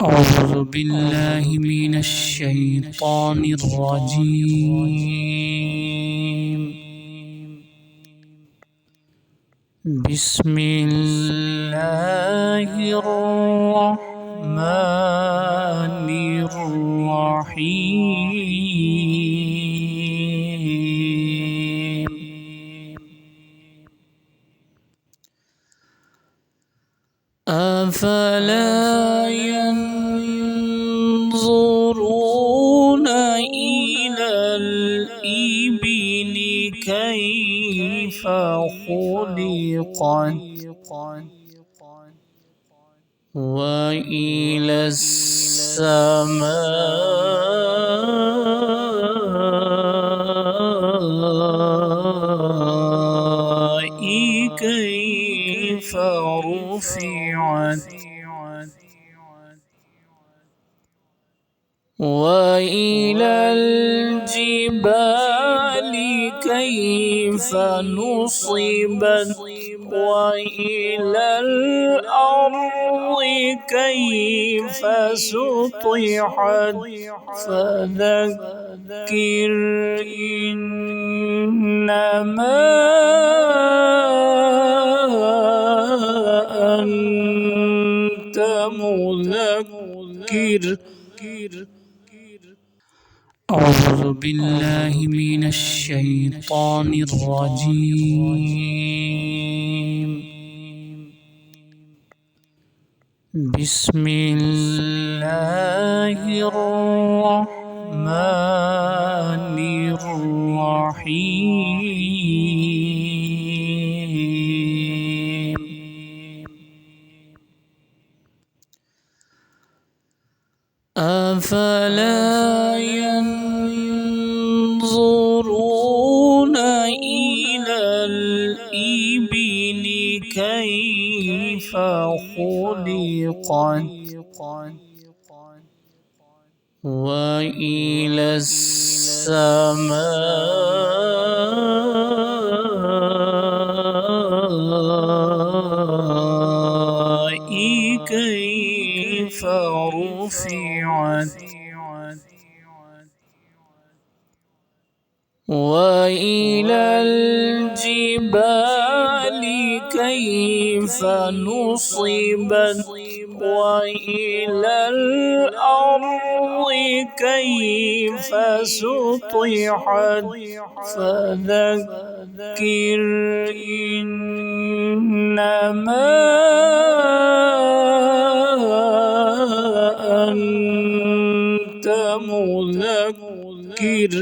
أعوذ بالله من الشيطان الرجيم. بسم الله الرحمن الرحيم. أفلا ينظرون إلى الإبل كيف خلقت وإلى السماء كيف رفعت وإلى الجبال كيف نصبت وإلى الأرض كيف سطحت فذكر إنما أنت مذكر. أعوذ بالله من الشيطان الرجيم. بسم الله الرحمن الرحيم. أفلا ينظرون إلى الإبل كيف خلقت وإلى السماء كيف رفعت وإلى الجبال كيف نصبت وإلى الأرض كيف سطحت فذكر إنما أنت مذكر.